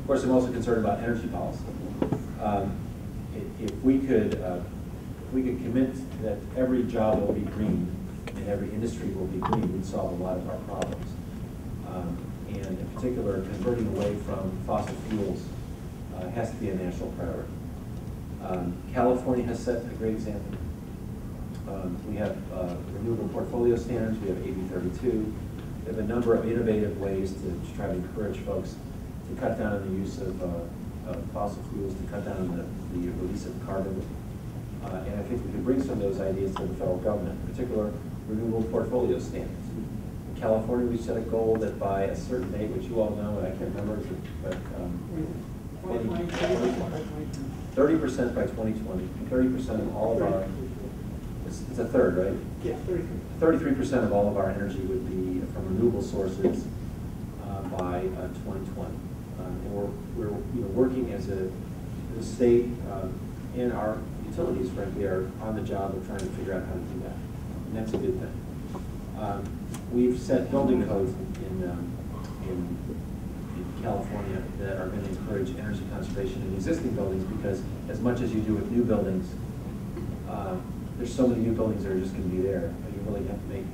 Of course, I'm also concerned about energy policy. If we could commit that every job will be green and every industry will be green, we'd solve a lot of our problems. And in particular, converting away from fossil fuels has to be a national priority. California has set a great example. We have renewable portfolio standards, we have AB 32. We have a number of innovative ways to try to encourage folks to cut down on the use of fossil fuels, to cut down on the release of carbon. And I think we could bring some of those ideas to the federal government, in particular renewable portfolio standards. In California, we set a goal that by a certain date, which you all know, and I can't remember, but 30% by 2020, 30% of all of our, it's a third, right? Yeah, 33% of all of our energy would be from renewable sources by 2020. And we're working as a state, and our utilities, frankly, are on the job of trying to figure out how to do that. And that's a good thing. We've set building codes in California that are going to encourage energy conservation in existing buildings, because as much as you do with new buildings, there's so many new buildings that are just going to be there. You really have to make,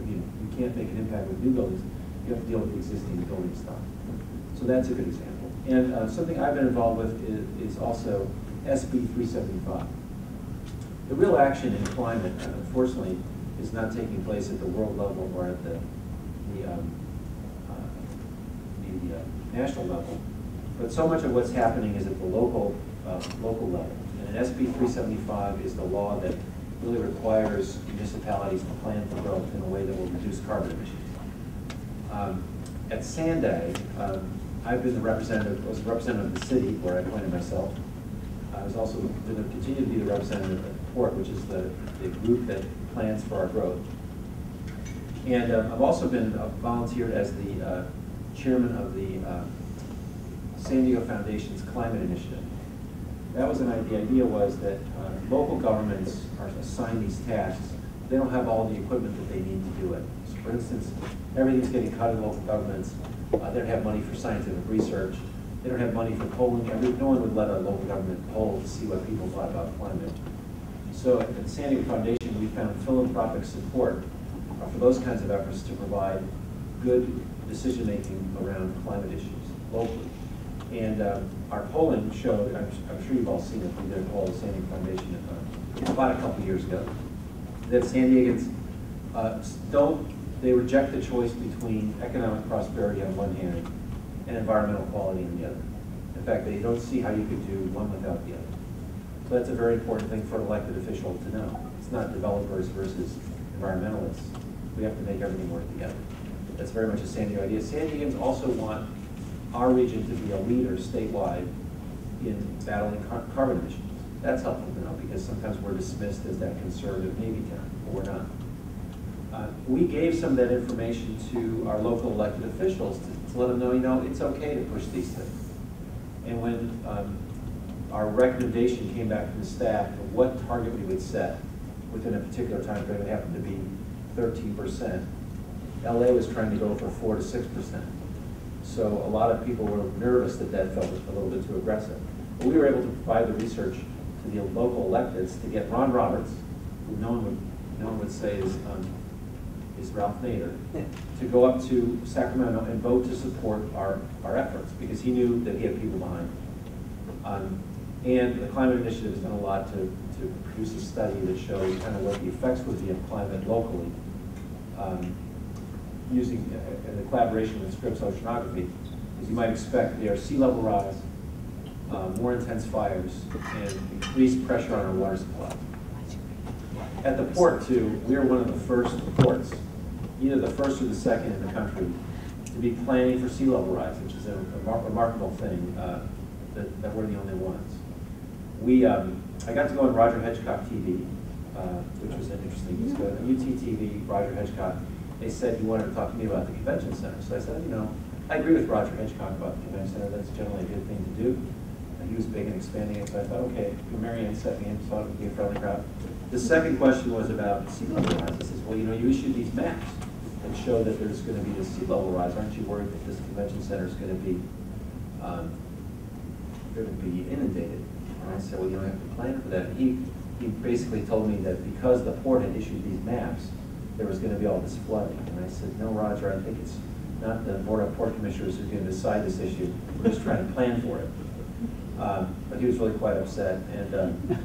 you can't make an impact with new buildings. You have to deal with the existing building stock. So that's a good example. And something I've been involved with is also SB 375. The real action in climate, unfortunately, is not taking place at the world level or at the national level. But so much of what's happening is at the local level. And SB 375 is the law that really requires municipalities to plan for growth in a way that will reduce carbon emissions. At Sanday, I've been was the representative of the city where I appointed myself. I was also going to continue to be the representative at the port, which is the group that plans for our growth. And I've also been volunteered as the chairman of the San Diego Foundation's Climate Initiative. That was the idea was that local governments are assigned these tasks. They don't have all the equipment that they need to do it. So for instance, everything's getting cut in local governments. They don't have money for scientific research. They don't have money for polling. No one would let a local government poll to see what people thought about climate. So at the San Diego Foundation, we found philanthropic support for those kinds of efforts to provide good decision-making around climate issues locally. And our polling showed, I'm sure you've all seen it, we did a poll at the San Diego Foundation about a couple years ago, that San Diegans they reject the choice between economic prosperity on one hand and environmental quality on the other. In fact, they don't see how you could do one without the other. So that's a very important thing for an elected official to know. It's not developers versus environmentalists. We have to make everything work together. That's very much a San Diego idea. San Diegans also want our region to be a leader statewide in battling carbon emissions. That's helpful to know, because sometimes we're dismissed as that conservative Navy town, but we're not. We gave some of that information to our local elected officials to let them know, it's okay to push these things. And when our recommendation came back from the staff of what target we would set within a particular time frame, it happened to be 13%. LA was trying to go for 4 to 6%. So a lot of people were nervous that felt a little bit too aggressive. But we were able to provide the research to the local electeds to get Ron Roberts, who no one would say is Ralph Nader, to go up to Sacramento and vote to support our efforts, because he knew that he had people behind him. And the Climate Initiative has done a lot to produce a study that shows kind of what the effects would be of climate locally, using the collaboration with Scripps Oceanography. As you might expect, there are sea level rise, more intense fires, and increased pressure on our water supply. At the port, too, we're one of the first ports, either the first or the second in the country, to be planning for sea level rise, which is a remarkable thing, that we're the only ones. I got to go on Roger Hedgecock TV, which was an interesting, it was good. On UTTV, Roger Hedgecock, they said he wanted to talk to me about the convention center. So I said, I agree with Roger Hedgecock about the convention center. That's generally a good thing to do. And he was big in expanding it, so I thought, okay, Marianne set me in, so it would be a friendly crowd. The second question was about sea level rise. I says, well, you issued these maps that show that there's going to be this sea level rise. Aren't you worried that this convention center is going to be going to be inundated. And I said, well, you don't have to plan for that. And he basically told me that because the port had issued these maps, there was going to be all this flooding. And I said, no, Roger, I think it's not the Board of Port Commissioners who's going to decide this issue. We're just trying to plan for it. But he was really quite upset. And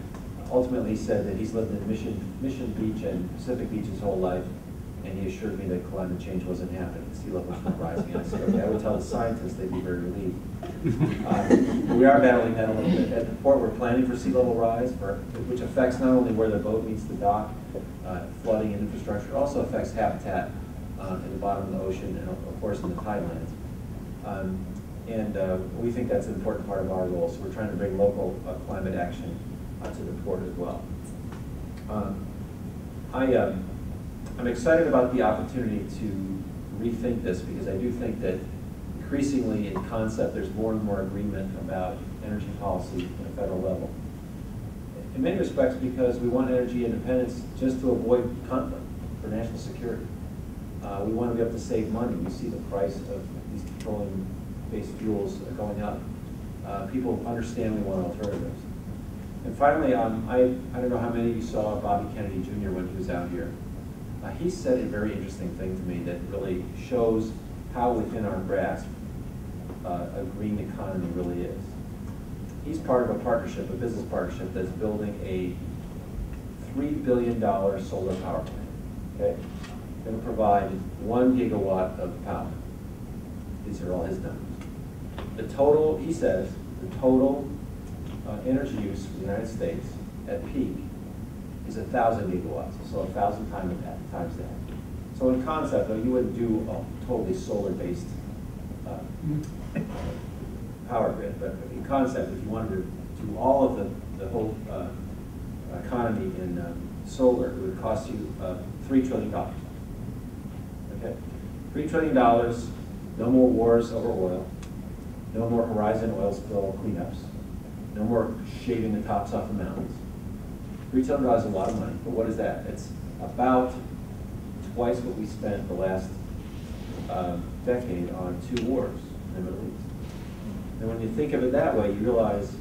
ultimately he said that he's lived in Mission Beach and Pacific Beach his whole life. And he assured me that climate change wasn't happening, sea levels were rising. And I said, okay, I would tell the scientists they'd be very relieved. We are battling that a little bit. At the port, we're planning for sea level rise, which affects not only where the boat meets the dock, flooding and infrastructure, it also affects habitat in the bottom of the ocean and, of course, in the tidelands. We think that's an important part of our role, so we're trying to bring local climate action to the port as well. I'm excited about the opportunity to rethink this because I do think that increasingly in concept there's more and more agreement about energy policy at a federal level. In many respects because we want energy independence just to avoid conflict for national security. We want to be able to save money. We see the price of these petroleum-based fuels going up. People understand we want alternatives. And finally, I don't know how many of you saw Bobby Kennedy Jr. when he was out here. He said a very interesting thing to me that really shows how within our grasp a green economy really is. He's part of a partnership, a business partnership, that's building a $3 billion solar power plant. Okay? Going to provide 1 gigawatt of power. These are all his numbers. The total, he says, the total energy use for the United States at peak is 1,000 gigawatts, so 1,000 times that. So in concept, though, you wouldn't do a totally solar-based power grid, but in concept, if you wanted to do all of the whole economy in solar, it would cost you $3 trillion. Okay, $3 trillion, no more wars over oil, no more Horizon oil spill cleanups, no more shaving the tops off the mountains. $3 trillion is a lot of money, but what is that? It's about twice what we spent the last decade on 2 wars in the Middle East. And when you think of it that way, you realize,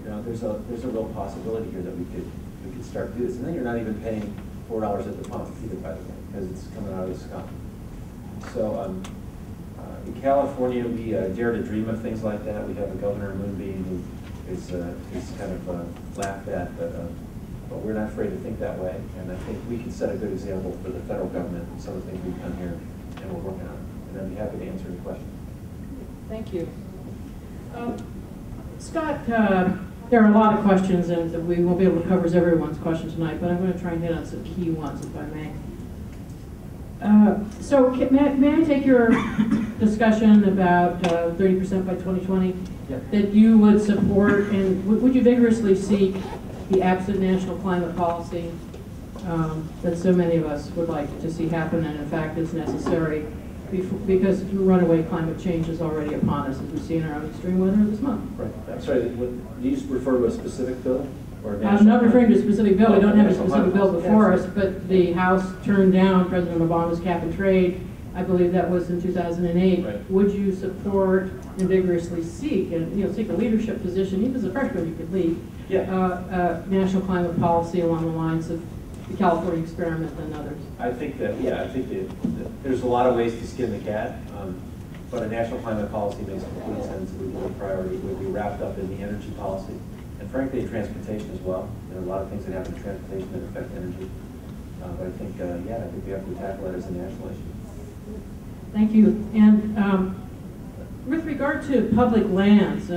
there's a real possibility here that we could start to do this. And then you're not even paying $4 at the pump either, by the way, because it's coming out of the sky. So in California, we dare to dream of things like that. We have a Governor Moonbeam who is kind of laughed at, but we're not afraid to think that way. And I think we can set a good example for the federal government and some of the things we've done here, and we're working on it. And I'd be happy to answer any questions. Thank you. Scott, there are a lot of questions, and we won't be able to cover everyone's question tonight, but I'm going to try and hit on some key ones, if I may. So may I take your discussion about 30% by 2020, that you would support, and would you vigorously seek the absent national climate policy that so many of us would like to see happen, and in fact is necessary because runaway climate change is already upon us, as we see in our own extreme weather this month? Right. I'm sorry, do you refer to a specific bill? I'm not referring to a specific bill. We don't have a specific bill before us, but the House turned down President Obama's cap and trade. I believe that was in 2008. Right. Would you support and vigorously seek, and seek a leadership position, even as a freshman you could lead, national climate policy along the lines of the California experiment and others? I think that there's a lot of ways to skin the cat, but a national climate policy makes complete sense. It would be a priority. It would be wrapped up in the energy policy. And frankly, transportation as well. There are a lot of things that happen in transportation that affect energy. But I think, I think we have to tackle it as a national issue. Thank you. And with regard to public lands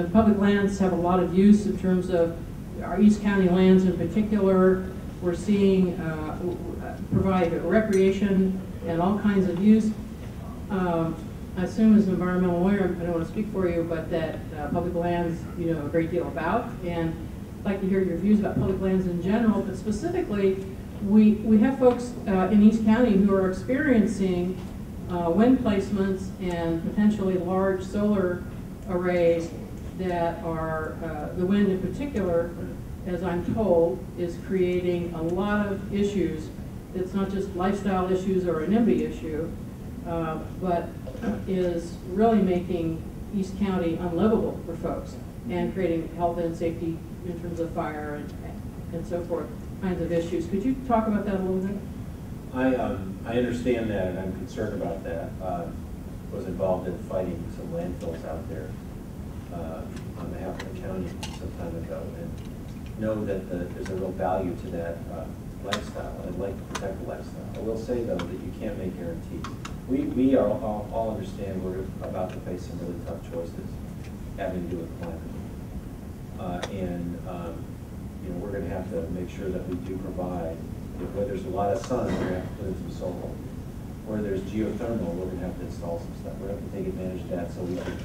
have a lot of use in terms of our East County lands in particular. We're seeing provide recreation and all kinds of use. I assume as an environmental lawyer, I don't want to speak for you, but that public lands you know a great deal about, and I'd like to hear your views about public lands in general, but specifically, we have folks in East County who are experiencing wind placements and potentially large solar arrays that are, the wind in particular, as I'm told, is creating a lot of issues. It's not just lifestyle issues or a NIMBY issue, but is really making East County unlivable for folks and creating health and safety in terms of fire and so forth, kinds of issues. Could you talk about that a little bit? I understand that, and I'm concerned about that. Was involved in fighting some landfills out there on behalf of the county some time ago, and know that there's a real value to that lifestyle. I'd like to protect the lifestyle. I will say, though, that you can't make guarantees. We are all understand we're about to face some really tough choices having to do with climate. You know, we're going to have to make sure that we do provide, where there's a lot of sun, we're going to have to put in some solar. Where there's geothermal, we're going to have to install some stuff. We're going to have to take advantage of that so we can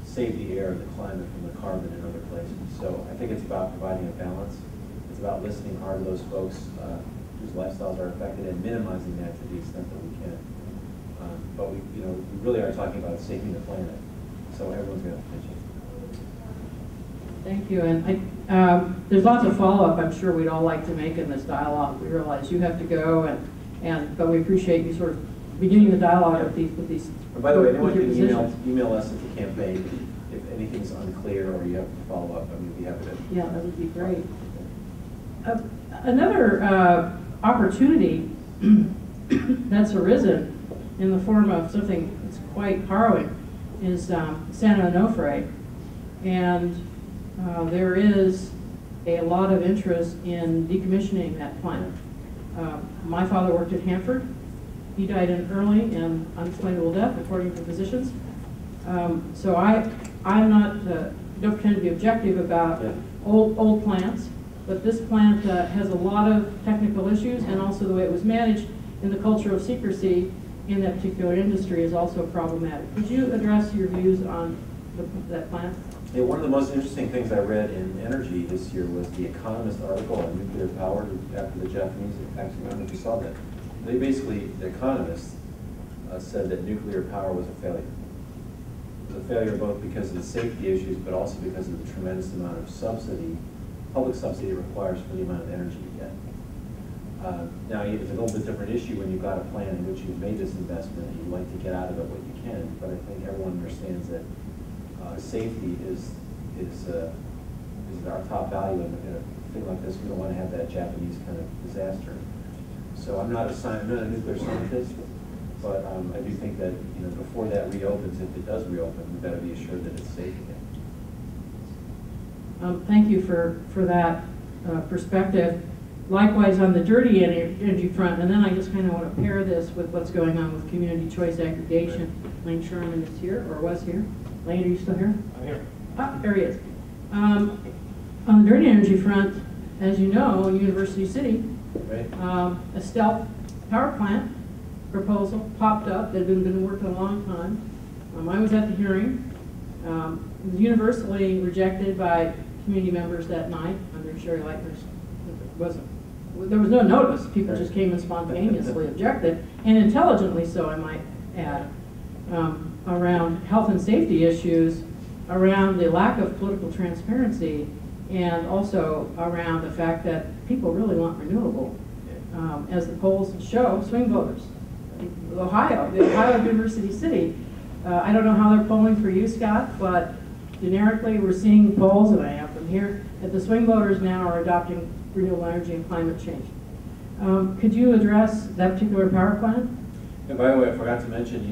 save the air, the climate from the carbon in other places. So I think it's about providing a balance. It's about listening hard to those folks whose lifestyles are affected and minimizing that to the extent that we can. But we really are talking about saving the planet. So everyone's going to have to pitch in. Thank you. And there's lots of follow-up I'm sure we'd all like to make in this dialogue. We realize you have to go, but we appreciate you sort of beginning the dialogue with these. And by the way, anyone can email us at the campaign if anything's unclear or you have to follow up. I mean, we'd be happy to. Yeah, that would be great. Another opportunity that's arisen in the form of something that's quite harrowing is San Onofre, and there is a lot of interest in decommissioning that plant. My father worked at Hanford. He died in early and unexplainable death, according to physicians. So I'm not, don't pretend to be objective about old plants, but this plant has a lot of technical issues, and also the way it was managed in the culture of secrecy in that particular industry is also problematic. Could you address your views on that plant? Yeah, one of the most interesting things I read in Energy this year was the Economist article on nuclear power after the Japanese accident. I don't know if you saw that. They basically, the Economist said that nuclear power was a failure. It was a failure both because of the safety issues, but also because of the tremendous amount of subsidy, public subsidy it requires for the amount of energy you get. Now, it's a little bit different issue when you've got a plan in which you've made this investment and you'd like to get out of it what you can, but I think everyone understands that safety is our top value in a thing like this. We don't want to have that Japanese kind of disaster. So I'm not a nuclear scientist, but I do think that before that reopens, if it does reopen, we better be assured that it's safe again. Thank you for that perspective. Likewise, on the dirty energy front, and then I just kind of want to pair this with what's going on with community choice aggregation. Lane Sherman is here, or was here. Lane, are you still here? I'm here. Ah, there he is. On the dirty energy front, as you know, University City, Right. a stealth power plant proposal popped up that had been worked on a long time. I was at the hearing. It was universally rejected by community members that night under Shirley Leitner's. There was no notice. People just came and spontaneously objected, and intelligently so, I might add, around health and safety issues, around the lack of political transparency, and also around the fact that people really want renewable. As the polls show, swing voters. The Ohio University City, I don't know how they're polling for you, Scott, but generically we're seeing polls, and I have them here, that the swing voters now are adopting renewable energy and climate change. Could you address that particular power plant? And by the way, I forgot to mention,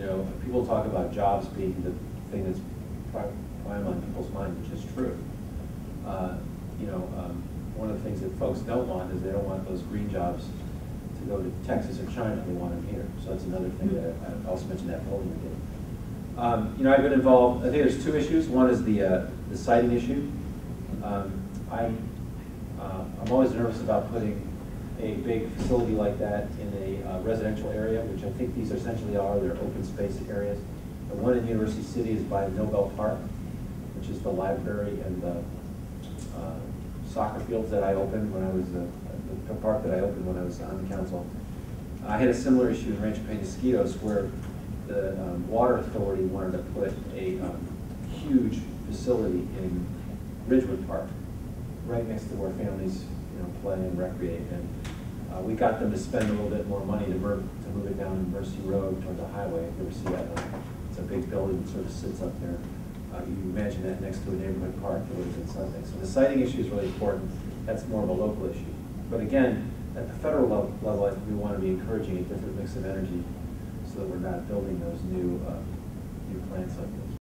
people talk about jobs being the thing that's prime on people's mind, which is true. One of the things that folks don't want is they don't want those green jobs to go to Texas or China. They want them here. So that's another thing that I also mentioned that polling we did. I've been involved. I think there's two issues. One is the siting issue. I'm always nervous about putting a big facility like that in a residential area, which I think these essentially are. They're open space areas. The one in University City is by Nobel Park, which is the library and the soccer fields that I opened when I was the park that I opened when I was on the council. I had a similar issue in Rancho Penasquitos where the water authority wanted to put a huge facility in Ridgewood Park, right next to where families play and recreate. And we got them to spend a little bit more money to move it down Mercy Road toward the highway. If you ever see that, it's a big building that sort of sits up there. You imagine that next to a neighborhood park, it would have been something. So the siting issue is really important. That's more of a local issue. But again, at the federal level, I think we want to be encouraging a different mix of energy so that we're not building those new plants like this.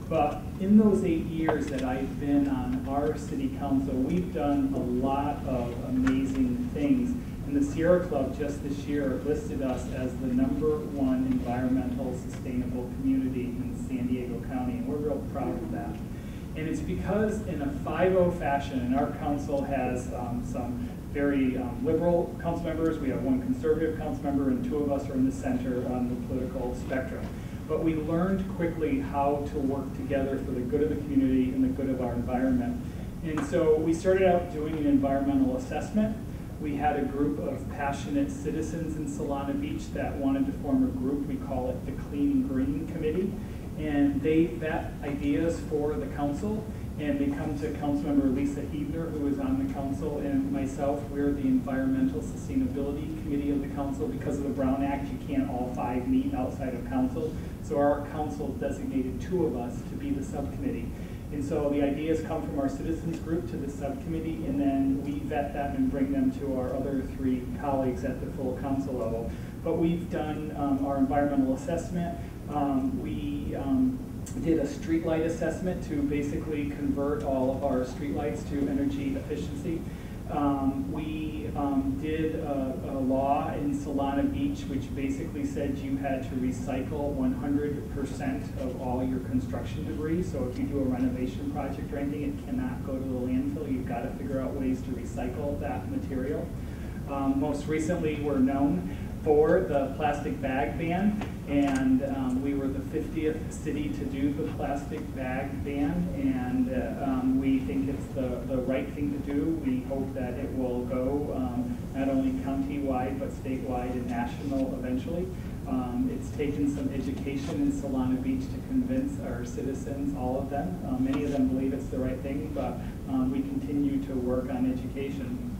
But in those 8 years that I've been on our city council, we've done a lot of amazing things. And the Sierra Club just this year listed us as the #1 environmental sustainable community in San Diego County, and we're real proud of that. And it's because in a 5-0 fashion, and our council has some very liberal council members, we have 1 conservative council member, and 2 of us are in the center on the political spectrum. But we learned quickly how to work together for the good of the community and the good of our environment. And so we started out doing an environmental assessment. We had a group of passionate citizens in Solana Beach that wanted to form a group. We call it the Clean and Green Committee. And they vet ideas for the council. And they come to Councilmember Lisa Hebner, who is on the council, and myself. We're the Environmental Sustainability Committee of the council. Because of the Brown Act, you can't all 5 meet outside of council. So our council designated 2 of us to be the subcommittee. And so the ideas come from our citizens group to the subcommittee, and then we vet them and bring them to our other 3 colleagues at the full council level. But we've done our environmental assessment. We did a streetlight assessment to basically convert all of our streetlights to energy efficiency. We did a law in Solana Beach which basically said you had to recycle 100% of all your construction debris. So if you do a renovation project or anything, it cannot go to the landfill. You've got to figure out ways to recycle that material. Most recently, we're known for the plastic bag ban, and we were the 50th city to do the plastic bag ban, and we think it's the right thing to do. We hope that it will go not only county-wide, but statewide and national eventually. It's taken some education in Solana Beach to convince our citizens, all of them. Many of them believe it's the right thing, but we continue to work on education.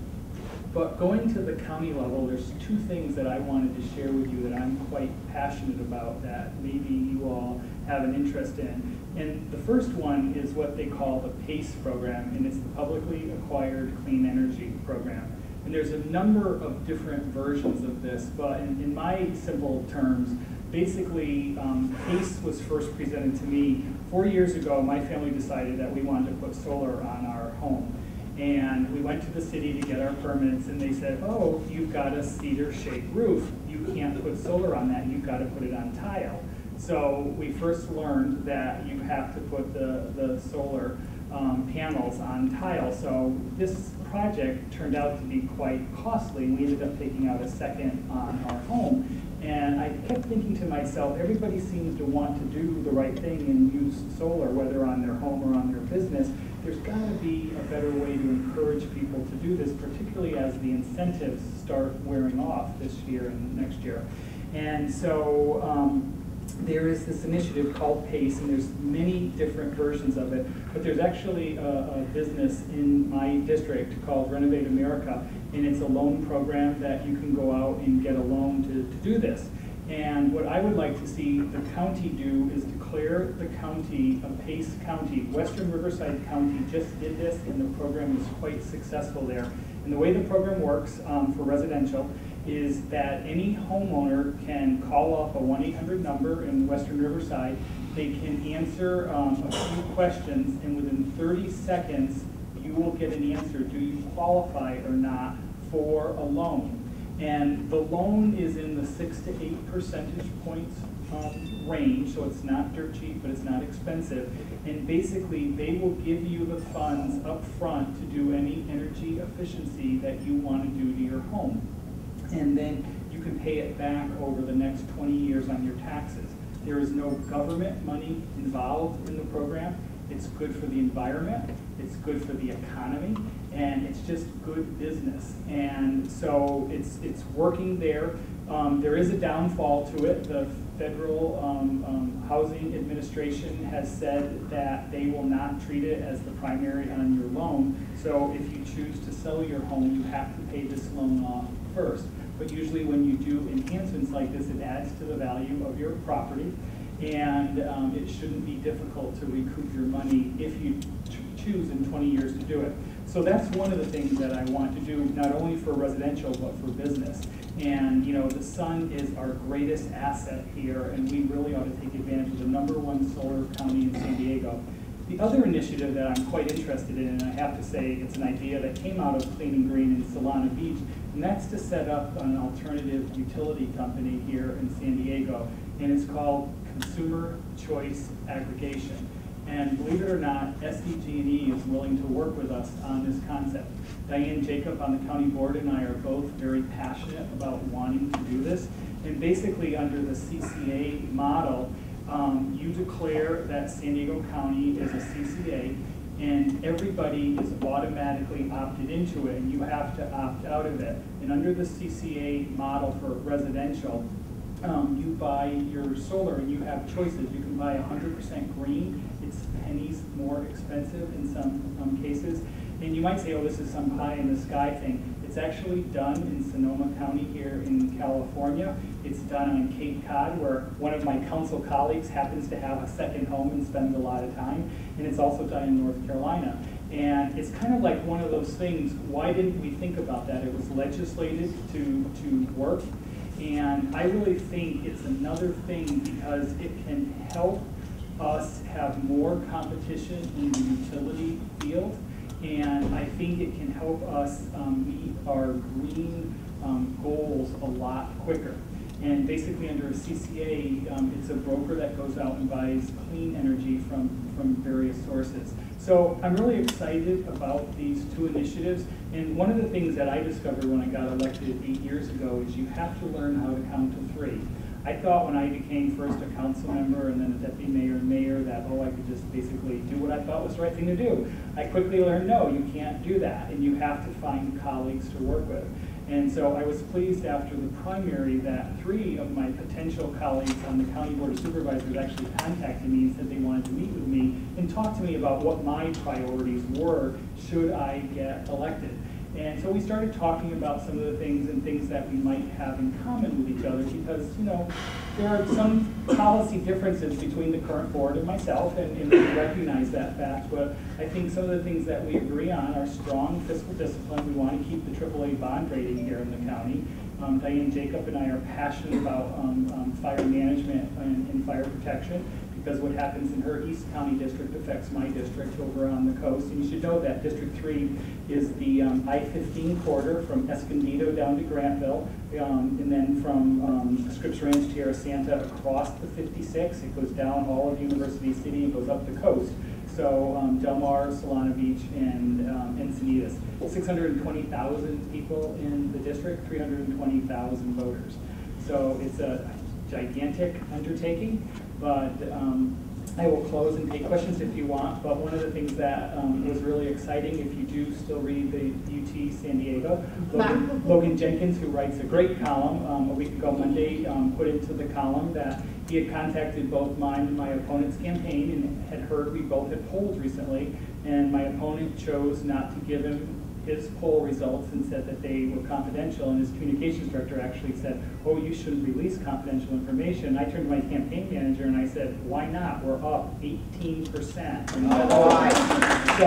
But going to the county level, there's 2 things that I wanted to share with you that I'm quite passionate about that maybe you all have an interest in. And the first one is what they call the PACE program, and it's the Publicly Acquired Clean Energy Program. And there's a number of different versions of this, but in my simple terms, basically PACE was first presented to me 4 years ago. My family decided that we wanted to put solar on our home. And we went to the city to get our permits, and they said, oh, you've got a cedar-shaped roof. You can't put solar on that. You've got to put it on tile. So we first learned that you have to put the solar panels on tile. So this project turned out to be quite costly, and we ended up taking out a second on our home. And I kept thinking to myself, everybody seems to want to do the right thing and use solar, whether on their home or on their business. There's got to be a better way to encourage people to do this, particularly as the incentives start wearing off this year and next year. And so there is this initiative called PACE, and there's many different versions of it. But there's actually a business in my district called Renovate America, and it's a loan program that you can go out and get a loan to do this. And what I would like to see the county do is declare the county a PACE county. Western Riverside County just did this, and the program is quite successful there. And the way the program works for residential is that any homeowner can call up a 1-800 number in Western Riverside. They can answer a few questions, and within 30 seconds, you will get an answer. Do you qualify or not for a loan? And the loan is in the 6 to 8 percentage points range, so it's not dirt cheap, but it's not expensive. And basically, they will give you the funds up front to do any energy efficiency that you want to do to your home. And then you can pay it back over the next 20 years on your taxes. There is no government money involved in the program. It's good for the environment, it's good for the economy, and it's just good business. And so it's working there. There is a downfall to it. The Federal Housing Administration has said that they will not treat it as the primary on your loan. So if you choose to sell your home, you have to pay this loan off first. but usually when you do enhancements like this, it adds to the value of your property, and it shouldn't be difficult to recoup your money if you choose in 20 years to do it. So that's one of the things that I want to do, not only for residential, but for business. And you know, the sun is our greatest asset here, and we really ought to take advantage of the #1 solar county in San Diego. The other initiative that I'm quite interested in, and I have to say it's an idea that came out of Clean and Green in Solana Beach, and that's to set up an alternative utility company here in San Diego, and it's called Consumer Choice Aggregation. And believe it or not, SDG&E is willing to work with us on this concept. Diane Jacob on the county board and I are both very passionate about wanting to do this. And basically under the CCA model, you declare that San Diego County is a CCA, and everybody is automatically opted into it, and you have to opt out of it. And under the CCA model for residential, you buy your solar and you have choices. You can buy 100% green. It's pennies more expensive in some cases. And you might say, oh, this is some pie in the sky thing. It's actually done in Sonoma County here in California. It's done on Cape Cod, where one of my council colleagues happens to have a second home and spends a lot of time. And it's also done in North Carolina. And it's kind of like one of those things, why didn't we think about that? It was legislated to work. And I really think it's another thing because it can help us have more competition in the utility field. And I think it can help us meet our green goals a lot quicker. And basically under a CCA, it's a broker that goes out and buys clean energy from various sources. So I'm really excited about these two initiatives. And one of the things that I discovered when I got elected 8 years ago is you have to learn how to count to 3. I thought when I became first a council member and then a deputy mayor and mayor that, oh, I could just basically do what I thought was the right thing to do. I quickly learned, no, you can't do that, and you have to find colleagues to work with. And so I was pleased after the primary that 3 of my potential colleagues on the county board of supervisors actually contacted me and said they wanted to meet with me and talk to me about what my priorities were should I get elected. And so we started talking about some of the things and things that we might have in common with each other because, you know, there are some policy differences between the current board and myself, and we recognize that fact. But I think some of the things that we agree on are strong fiscal discipline. We want to keep the AAA bond rating here in the county. Diane Jacob and I are passionate about fire management and fire protection, because what happens in her East County district affects my district over on the coast. And you should know that District 3 is the I-15 corridor from Escondido down to Grantville, and then from Scripps Ranch, Tierra Santa, across the 56. It goes down all of University City and goes up the coast. So Del Mar, Solana Beach, and Encinitas. 620,000 people in the district, 320,000 voters. So it's a gigantic undertaking. But I will close and take questions if you want. But one of the things that was really exciting, if you do still read the UT San Diego, Logan Jenkins, who writes a great column a week ago Monday, put into the column that he had contacted both mine and my opponent's campaign and had heard we both had polled recently, and my opponent chose not to give him his poll results and said that they were confidential, and his communications director actually said, oh, you shouldn't release confidential information. I turned to my campaign manager and I said, why not? We're up 18%. So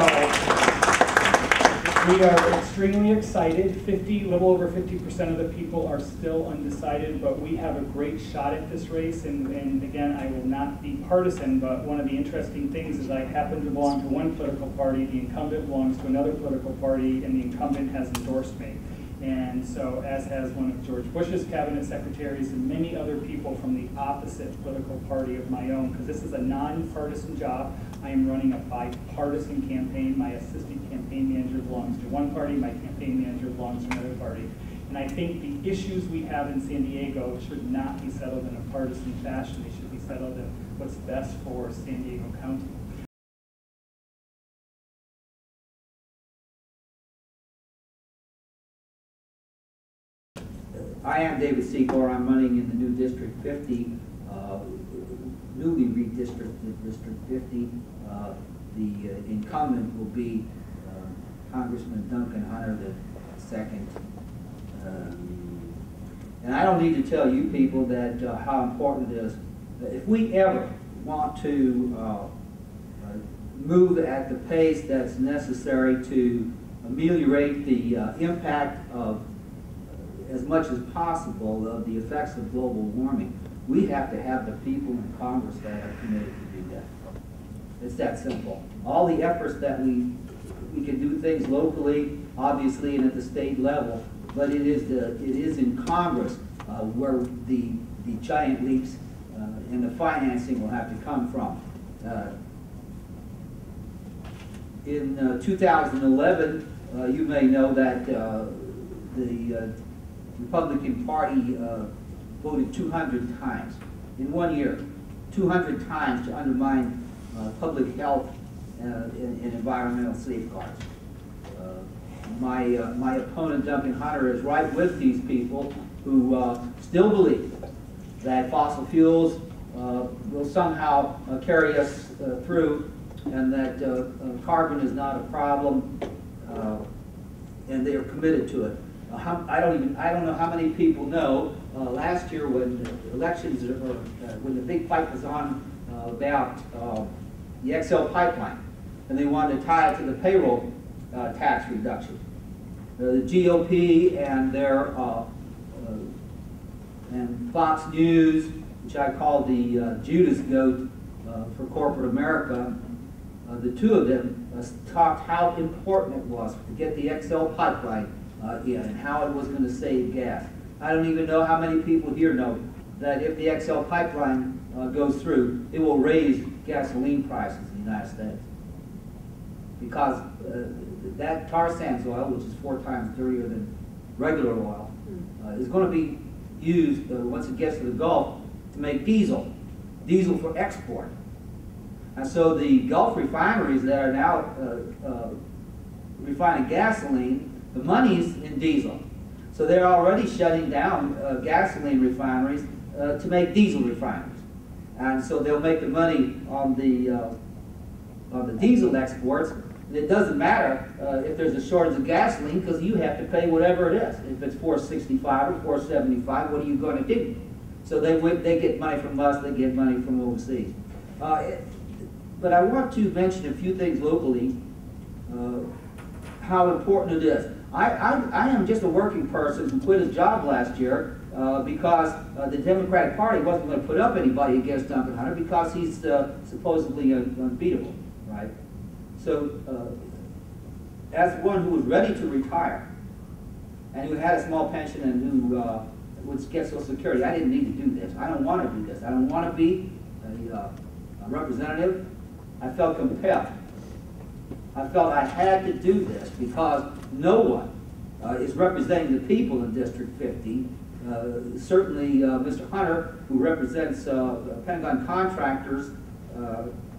we are extremely excited. A little over 50% of the people are still undecided, but we have a great shot at this race. And again, I will not be partisan, but one of the interesting things is I happen to belong to one political party, the incumbent belongs to another political party, and the incumbent has endorsed me. And so, as has one of George Bush's cabinet secretaries and many other people from the opposite political party of my own, because this is a nonpartisan job. I am running a bipartisan campaign. My assistant campaign manager belongs to one party, my campaign manager belongs to another party. And I think the issues we have in San Diego should not be settled in a partisan fashion. They should be settled in what's best for San Diego County. I am David Secor. I'm running in the new District 50, newly redistricted District 50. The incumbent will be Congressman Duncan Hunter II. And I don't need to tell you people that how important it is. If we ever want to move at the pace that's necessary to ameliorate the impact of, as much as possible, of the effects of global warming, we have to have the people in Congress that are committed to do that. It's that simple. All the efforts that we can do things locally, obviously, and at the state level, but it is in Congress where the giant leaps and the financing will have to come from. In 2011, you may know that the Republican Party voted 200 times in 1 year, 200 times to undermine public health and environmental safeguards. My opponent, Duncan Hunter, is right with these people who still believe that fossil fuels will somehow carry us through, and that carbon is not a problem, and they are committed to it. I don't know how many people know. Last year, when elections, when the big fight was on about the XL pipeline, and they wanted to tie it to the payroll tax reduction, the GOP and their and Fox News, which I call the Judas goat for corporate America, the two of them talked how important it was to get the XL pipeline in, and how it was going to save gas. I don't even know how many people here know that if the XL pipeline goes through, it will raise gasoline prices in the United States. Because that tar sands oil, which is 4 times dirtier than regular oil, is going to be used, once it gets to the Gulf, to make diesel for export. And so the Gulf refineries that are now refining gasoline, the money's in diesel. So they're already shutting down gasoline refineries to make diesel refineries. And so they'll make the money on the diesel exports. And it doesn't matter if there's a shortage of gasoline, because you have to pay whatever it is. If it's $4.65 or $4.75, what are you going to do? So they get money from us, they get money from overseas. But I want to mention a few things locally, how important it is. I am just a working person who quit his job last year because the Democratic Party wasn't going to put up anybody against Duncan Hunter because he's supposedly unbeatable, right? So as one who was ready to retire and who had a small pension and who would get Social Security, I didn't need to do this. I don't want to do this. I don't want to be a representative. I felt compelled. I felt I had to do this because no one is representing the people in District 50. Certainly Mr. Hunter, who represents Pentagon contractors,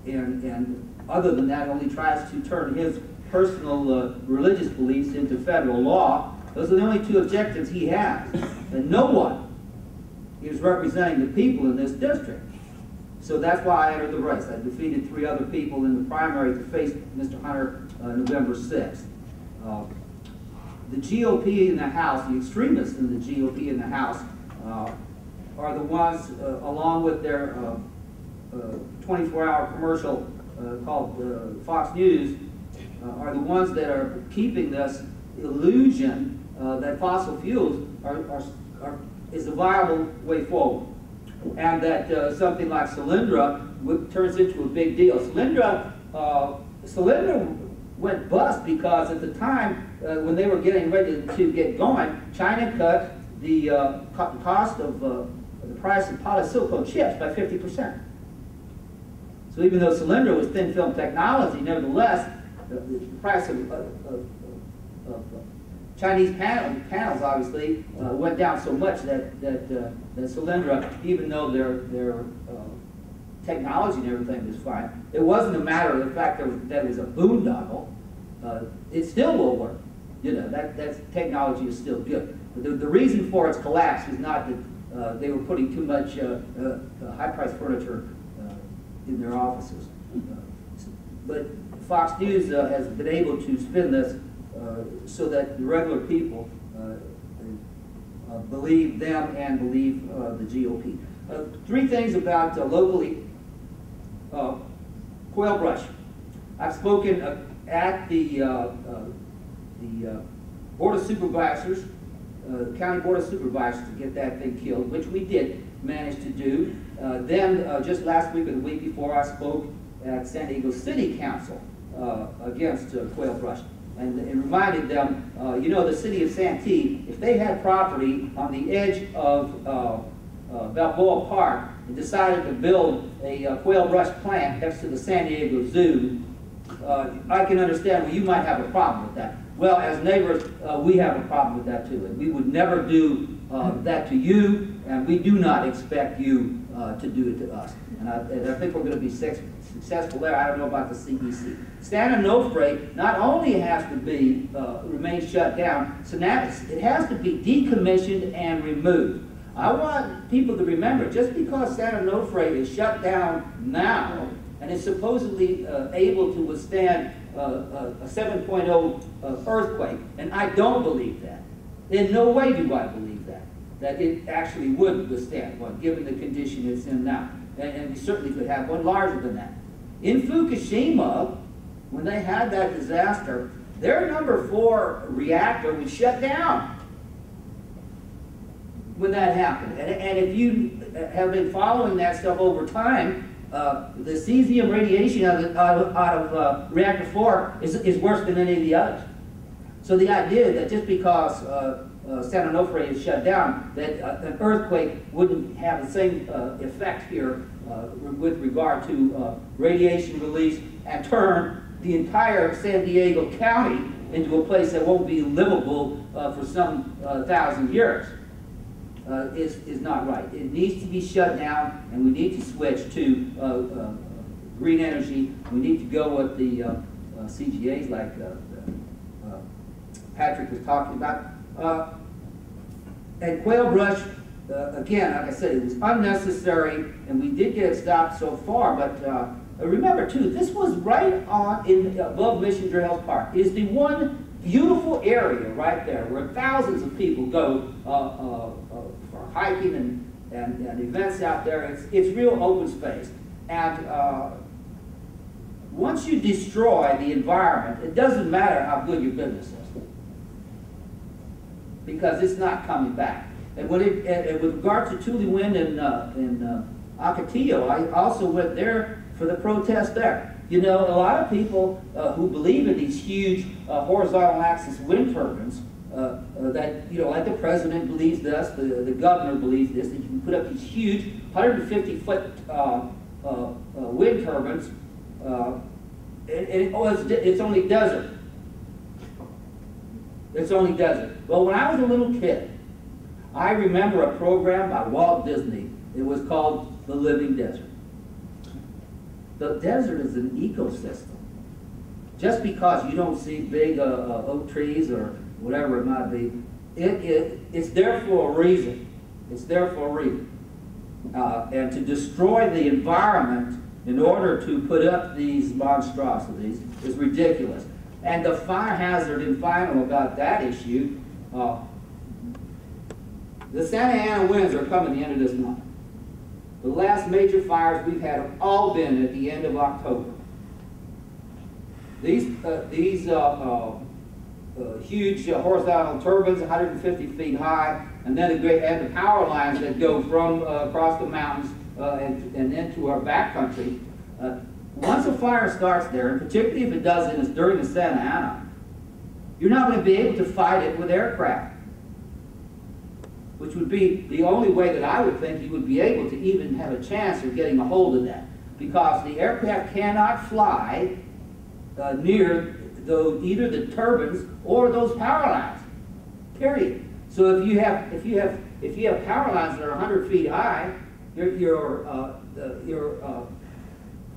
and other than that only tries to turn his personal religious beliefs into federal law. Those are the only 2 objectives he has. And no one is representing the people in this district. So that's why I entered the race. I defeated 3 other people in the primary to face Mr. Hunter November 6th. The GOP in the House, the extremists in the GOP in the House, are the ones, along with their 24-hour commercial called Fox News, are the ones that are keeping this illusion that fossil fuels is a viable way forward. And that something like Solyndra turns into a big deal. Solyndra went bust because at the time when they were getting ready to get going, China cut the cost of the price of polysilicon chips by 50%. So even though Solyndra was thin film technology, nevertheless, the price of Chinese panels obviously went down so much that Solyndra, even though their technology and everything was fine, it wasn't a matter of the fact that it was a boondoggle. It still will work. You know, that technology is still good. But the reason for its collapse is not that they were putting too much high-priced furniture in their offices. But Fox News has been able to spin this so that the regular people believe them and believe the GOP. Three things about locally quail brush. I've spoken at the Board of Supervisors, County Board of Supervisors, to get that thing killed, which we did manage to do. Then just last week or the week before, I spoke at San Diego City Council against quail brush, and reminded them, you know, the city of Santee, if they had property on the edge of Balboa Park and decided to build a quail brush plant next to the San Diego Zoo, I can understand, well, you might have a problem with that. Well, as neighbors, we have a problem with that too, and we would never do that to you, and we do not expect you to do it to us. And I think we're going to be successful there. I don't know about the CEC. San Onofre not only has to be remain shut down, so now it has to be decommissioned and removed. I want people to remember, just because San Onofre is shut down now and is supposedly able to withstand a 7.0 earthquake, and I don't believe that. In no way do I believe that it actually would withstand one, given the condition it's in now. And we certainly could have one larger than that. In Fukushima, when they had that disaster, their number 4 reactor was shut down when that happened. And if you have been following that stuff over time, the cesium radiation out of reactor 4 is worse than any of the others. So the idea that just because San Onofre is shut down, that an earthquake wouldn't have the same effect here with regard to radiation release and turn the entire San Diego County into a place that won't be livable for some 1,000 years is not right. It needs to be shut down, and we need to switch to green energy. We need to go with the CGAs like Patrick was talking about. And quail brush, again, like I said, it was unnecessary, and we did get it stopped so far, but remember too, this was right on above Mission Trails Park. It is the one beautiful area right there where thousands of people go for hiking and events out there. It's real open space. And once you destroy the environment, it doesn't matter how good your business is, because it's not coming back. And when with regard to Tule Wind in Ocotillo, I also went there for the protest there. You know, a lot of people who believe in these huge horizontal axis wind turbines, that, you know, like the president believes this, the governor believes this, that you can put up these huge 150-foot wind turbines, it's only desert. It's only desert. Well, when I was a little kid, I remember a program by Walt Disney. It was called The Living Desert. The desert is an ecosystem. Just because you don't see big oak trees or whatever it might be, it's there for a reason. It's there for a reason. And to destroy the environment in order to put up these monstrosities is ridiculous. And the fire hazard in final about that issue, the Santa Ana winds are coming the end of this month. The last major fires we've had have all been at the end of October. These huge horizontal turbines, 150 feet high, and then the power lines that go from across the mountains and into our backcountry. Once a fire starts there, and particularly if it does it during the Santa Ana, you're not going to be able to fight it with aircraft, which would be the only way that I would think you would be able to even have a chance of getting a hold of that, because the aircraft cannot fly near either the turbines or those power lines. Period. So if you have power lines that are 100 feet high, your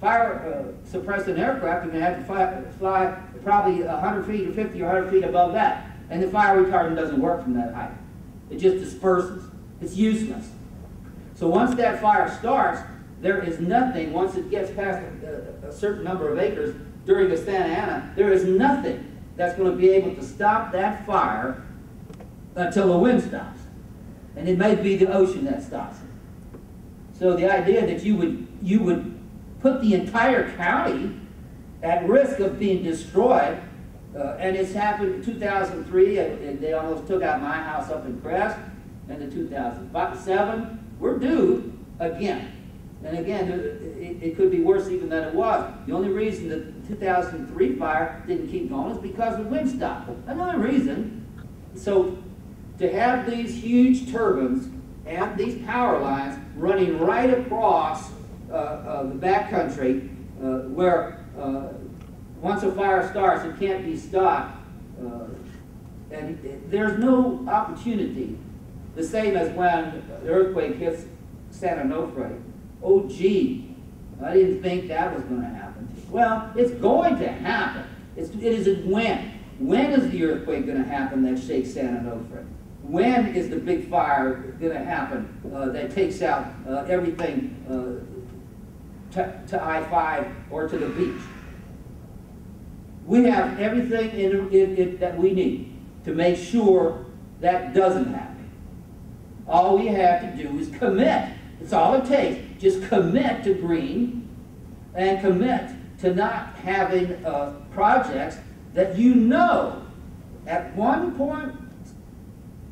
fire suppressing aircraft are going to have to fly probably 100 feet or 50 or 100 feet above that, and the fire retardant doesn't work from that height. It just disperses. It's useless. So once that fire starts, there is nothing, once it gets past a certain number of acres during the Santa Ana, there is nothing that's going to be able to stop that fire until the wind stops. and it may be the ocean that stops it. So the idea that you would put the entire county at risk of being destroyed, and it's happened in 2003, and they almost took out my house up in Crest, and in 2007, we're due again. And again, it could be worse even than it was. The only reason the 2003 fire didn't keep going is because the wind stopped. Another reason. So to have these huge turbines and these power lines running right across the backcountry, where once a fire starts, it can't be stopped, and there's no opportunity. The same as when the earthquake hits San Onofre. Oh, gee, I didn't think that was going to happen. Well, it's going to happen. It is a when. When is the earthquake going to happen that shakes San Onofre? When is the big fire going to happen that takes out everything to I-5 or to the beach? We have everything that we need to make sure that doesn't happen. All we have to do is commit. That's all it takes. Just commit to green and commit to not having projects that you know at one point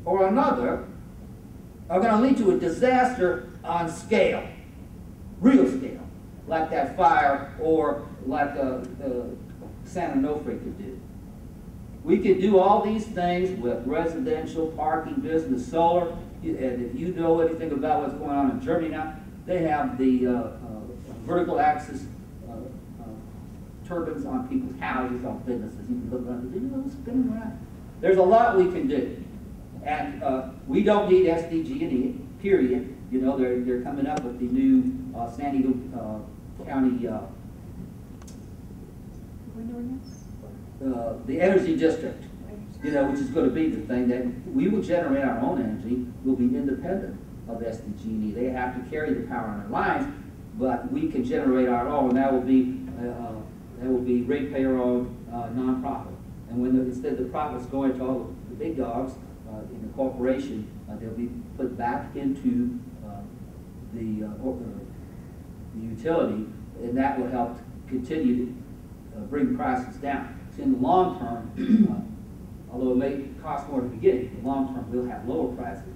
or another are going to lead to a disaster on scale, real scale, like that fire or like San Onofre could do. We could do all these things with residential, parking, business, solar. And if you know anything about what's going on in Germany now, they have the vertical axis turbines on people's houses, on businesses. You can look around and spinning around. There's a lot we can do. And we don't need SDG&E, period. You know, they're coming up with the new San Diego County the energy district, you know, which is going to be the thing that we will generate our own energy. We'll be independent of SDG&E. They have to carry the power on their lines, but we can generate our own. And that will be ratepayer-owned nonprofit. And when instead the profits going to all the big dogs in the corporation, they'll be put back into the utility, and that will help continue to bring prices down. So in the long term, although it may cost more to begin, in the long term we'll have lower prices.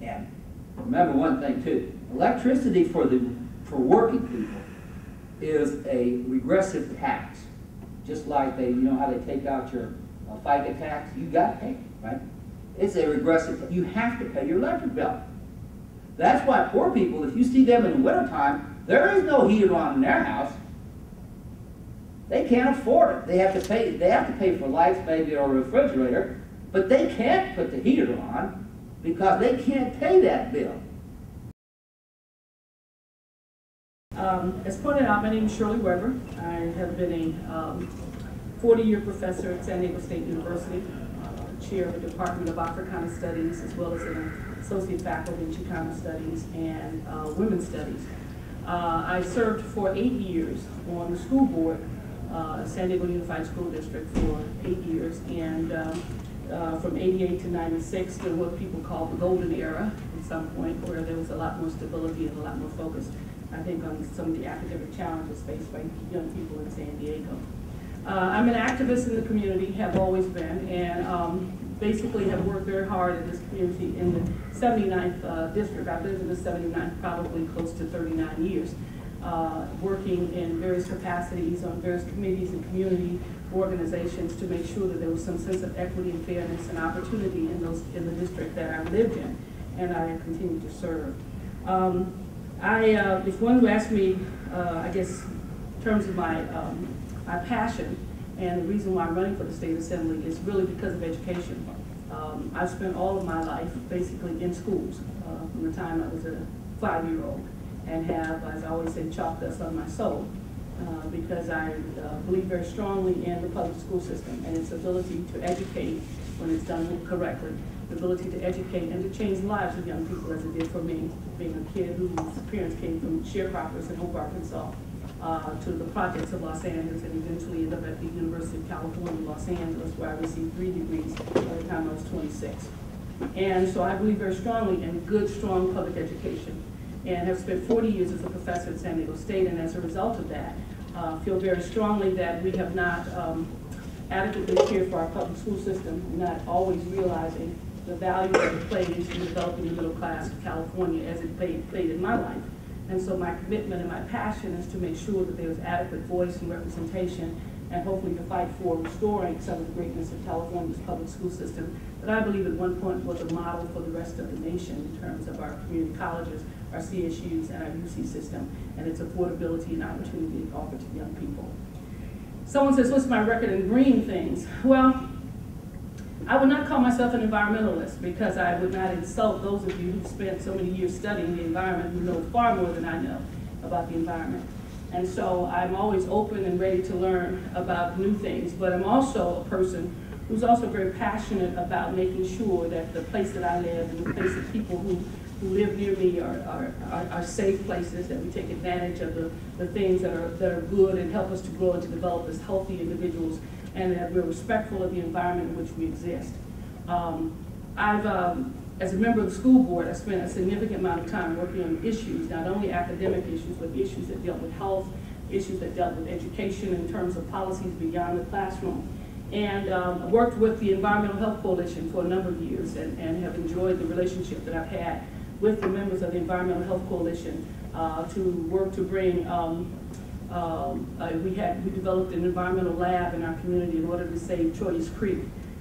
And remember one thing too: electricity for working people is a regressive tax. Just like you know how they take out your FICA tax, you got to pay, right? It's a regressive. You have to pay your electric bill. That's why poor people, if you see them in the wintertime, there is no heater on in their house. They can't afford it. They have to pay. They have to pay for lights, maybe, or a refrigerator, but they can't put the heater on because they can't pay that bill. As pointed out, my name is Shirley Weber. I have been a 40-year professor at San Diego State University, chair of the Department of Africana Studies, as well as an associate faculty in Chicano Studies and Women's Studies. I served for 8 years on the school board, San Diego Unified School District, for 8 years, and from 88 to 96 to what people call the golden era at some point, where there was a lot more stability and a lot more focus, I think, on some of the academic challenges faced by young people in San Diego. I'm an activist in the community, have always been, and basically have worked very hard in this community in the 79th district. I've lived in the 79th probably close to 39 years, working in various capacities on various committees and community organizations to make sure that there was some sense of equity and fairness and opportunity in the district that I lived in, and I continue to serve. If one who asked me, I guess, in terms of my passion and the reason why I'm running for the state assembly is really because of education. I've spent all of my life basically in schools from the time I was a 5-year-old, and have, as I always say, chalk dust on my soul because I believe very strongly in the public school system and its ability to educate when it's done correctly. The ability to educate and to change the lives of young people, as it did for me, being a kid whose parents came from sharecroppers in Hope, Arkansas, to the projects of Los Angeles, and eventually ended up at the University of California, Los Angeles, where I received 3 degrees by the time I was 26. And so I believe very strongly in good, strong public education, and have spent 40 years as a professor at San Diego State, and as a result of that, feel very strongly that we have not adequately cared for our public school system, not always realizing the value that it plays in developing the middle class of California as it played in my life. And so my commitment and my passion is to make sure that there's adequate voice and representation, and hopefully to fight for restoring some of the greatness of California's public school system that I believe at one point was a model for the rest of the nation in terms of our community colleges, our CSUs, and our UC system, and its affordability and opportunity offered to young people. Someone says, what's my record in green things? Well, I would not call myself an environmentalist, because I would not insult those of you who spent so many years studying the environment, who know far more than I know about the environment. And so I'm always open and ready to learn about new things, but I'm also a person who's also very passionate about making sure that the place that I live and the place that people who live near me are safe places, that we take advantage of the things that are good and help us to grow and to develop as healthy individuals, and that we're respectful of the environment in which we exist. As a member of the school board, I spent a significant amount of time working on issues, not only academic issues, but issues that dealt with health, issues that dealt with education in terms of policies beyond the classroom. And I worked with the Environmental Health Coalition for a number of years, and have enjoyed the relationship that I've had with the members of the Environmental Health Coalition to work to bring, we developed an environmental lab in our community in order to save Troyes Creek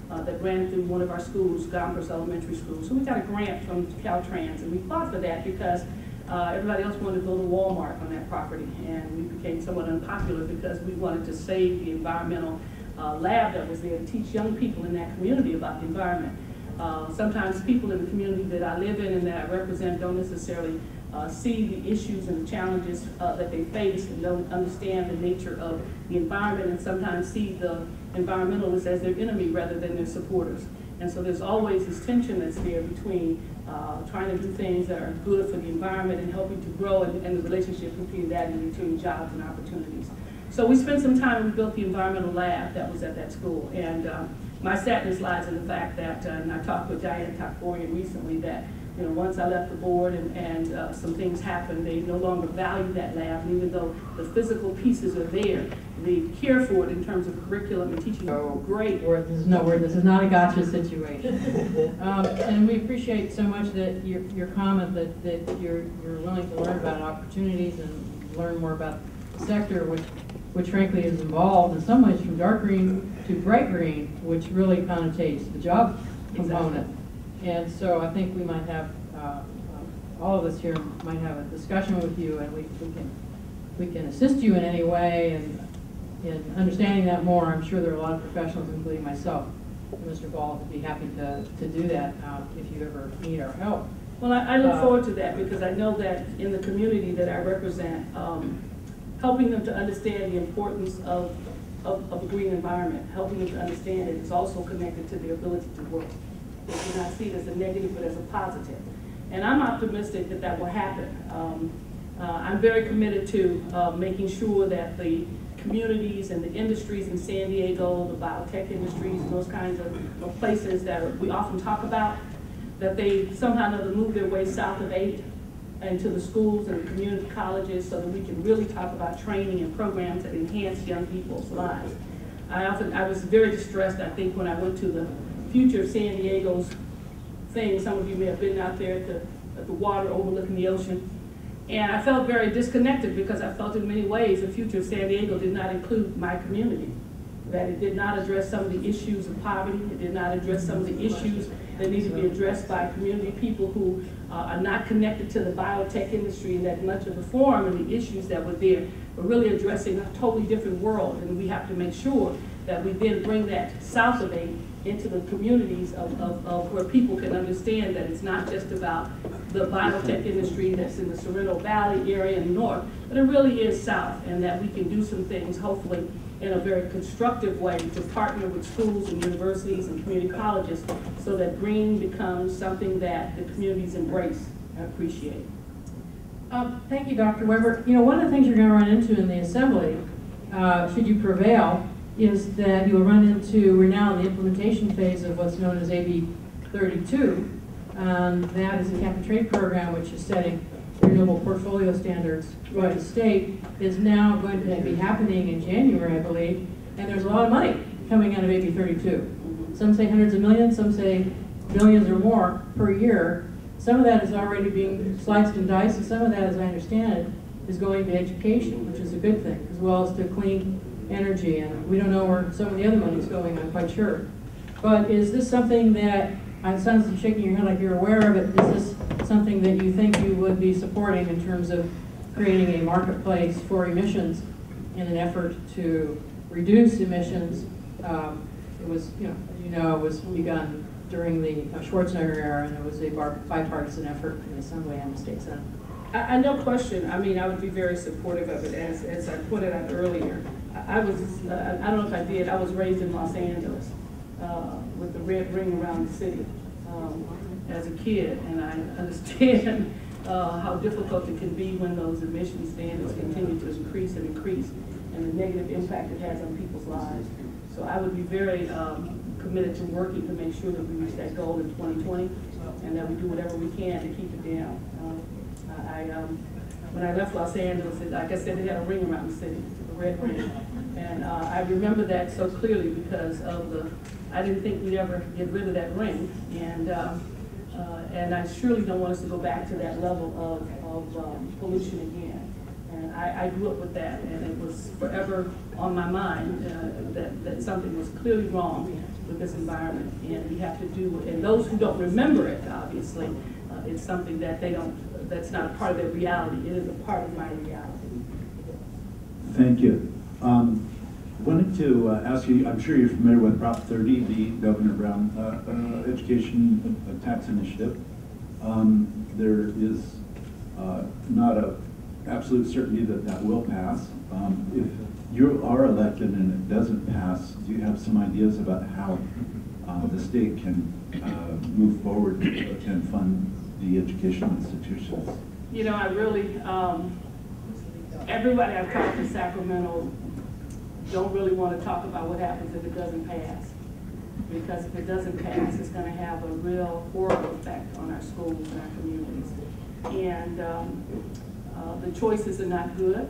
that ran through one of our schools, Gompers Elementary School. So we got a grant from Caltrans, and we fought for that because everybody else wanted to build a Walmart on that property, and we became somewhat unpopular because we wanted to save the environmental lab that was there to teach young people in that community about the environment. Sometimes people in the community that I live in and that I represent don't necessarily see the issues and the challenges that they face, and don't understand the nature of the environment, and sometimes see the environmentalists as their enemy rather than their supporters. And so there's always this tension that's there between trying to do things that are good for the environment and helping to grow, and the relationship between that and between jobs and opportunities. So we spent some time, we built the environmental lab that was at that school. And my sadness lies in the fact that, and I talked with Diane Takorian recently, that once I left the board and some things happened, they no longer value that lab. And even though the physical pieces are there, the care for it in terms of curriculum and teaching are great. This is not a gotcha situation. And we appreciate so much that your comment that you're willing to learn about opportunities and learn more about the sector, which frankly is involved in some ways from dark green to bright green, which really connotates the job component. Exactly. And so I think we might have, all of us here might have a discussion with you, and we can assist you in any way in understanding that more. I'm sure there are a lot of professionals, including myself, Mr. Ball, would be happy to do that if you ever need our help. Well, I look forward to that, because I know that in the community that I represent, helping them to understand the importance of the green environment, helping them to understand it is also connected to their ability to work. They do not see it as a negative, but as a positive. And I'm optimistic that that will happen. I'm very committed to making sure that the communities and the industries in San Diego, the biotech industries, and those kinds of places that we often talk about, that they somehow or other move their way south of 8 into the schools and the community colleges, so that we can really talk about training and programs that enhance young people's lives. I was very distressed, I think, when I went to the Future of San Diego's thing. Some of you may have been out there at the water overlooking the ocean. And I felt very disconnected, because I felt in many ways the Future of San Diego did not include my community, that it did not address some of the issues of poverty, it did not address some of the issues that need to be addressed by community people who are not connected to the biotech industry, and that much of the forum and the issues that were there were really addressing a totally different world. And we have to make sure that we then bring that south of 8 into the communities of where people can understand that it's not just about the biotech industry that's in the Sorrento Valley area in the north, but it really is south, and that we can do some things, hopefully, in a very constructive way to partner with schools and universities and community colleges, so that green becomes something that the communities embrace and appreciate. Thank you, Dr. Weber. One of the things you're going to run into in the assembly, should you prevail, is that you'll run into, we're now in the implementation phase of what's known as AB 32. That is a cap and trade program, which is setting renewable portfolio standards by the state, is now going to be happening in January, I believe, and there's a lot of money coming out of AB 32. Some say hundreds of millions, some say billions or more per year. Some of that is already being sliced and diced, and some of that, as I understand it, is going to education, which is a good thing, as well as to clean energy, and we don't know where some of the other money is going, I'm quite sure. But is this something that, it sounds like you're shaking your head like you're aware of it, is this something that you think you would be supporting in terms of creating a marketplace for emissions in an effort to reduce emissions? It was, it was begun during the Schwarzenegger era, and it was a bipartisan effort in the Assembly and the State Senate. I no question. I mean, I would be very supportive of it, as I pointed out earlier. I was, I don't know if I did, I was raised in Los Angeles with the red ring around the city as a kid, and I understand how difficult it can be when those emission standards continue to increase and increase, and the negative impact it has on people's lives. So I would be very committed to working to make sure that we reach that goal in 2020, and that we do whatever we can to keep it down. When I left Los Angeles, like I said, they had a ring around the city, the red ring. And I remember that so clearly because of I didn't think we'd ever get rid of that ring. And I surely don't want us to go back to that level of pollution again. And I grew up with that, and it was forever on my mind that something was clearly wrong with this environment. And we have to do, and those who don't remember it, obviously, it's something that that's not a part of their reality. It is a part of my reality. Thank you. Wanted to ask you, I'm sure you're familiar with Prop 30, the Governor Brown Education Tax Initiative. There is not an absolute certainty that will pass. If you are elected and it doesn't pass, do you have some ideas about how the state can move forward and fund the educational institutions? I really, everybody I've talked to in Sacramento don't really want to talk about what happens if it doesn't pass. Because if it doesn't pass, it's going to have a real horrible effect on our schools and our communities. And the choices are not good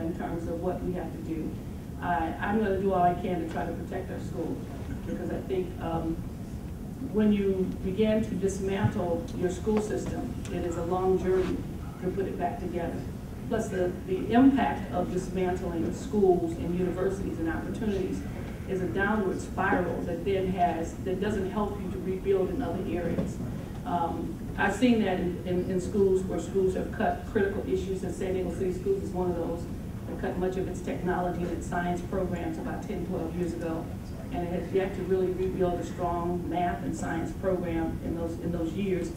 in terms of what we have to do. I'm going to do all I can to try to protect our schools, because I think when you begin to dismantle your school system, it is a long journey to put it back together. Plus the impact of dismantling schools and universities and opportunities is a downward spiral that that doesn't help you to rebuild in other areas. I've seen that in schools where schools have cut critical issues, and San Diego City Schools is one of those. They cut much of its technology and its science programs about 10, 12 years ago. And it has yet to really rebuild a strong math and science program in those years.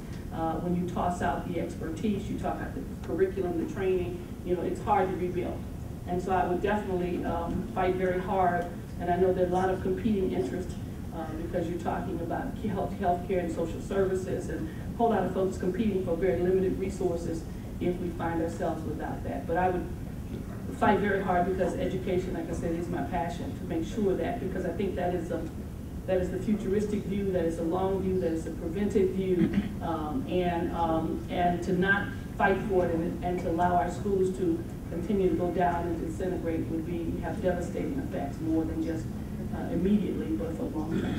When you toss out the expertise, you talk about the curriculum, the training, it's hard to rebuild. And so I would definitely fight very hard. And I know there are a lot of competing interests because you're talking about healthcare and social services, and a whole lot of folks competing for very limited resources if we find ourselves without that. But I would fight very hard, because education, like I said, is my passion, to make sure that, because I think that is the futuristic view, that is a long view, that is a preventive view, and to not fight for it and to allow our schools to continue to go down and disintegrate would have devastating effects, more than just immediately, but for long term.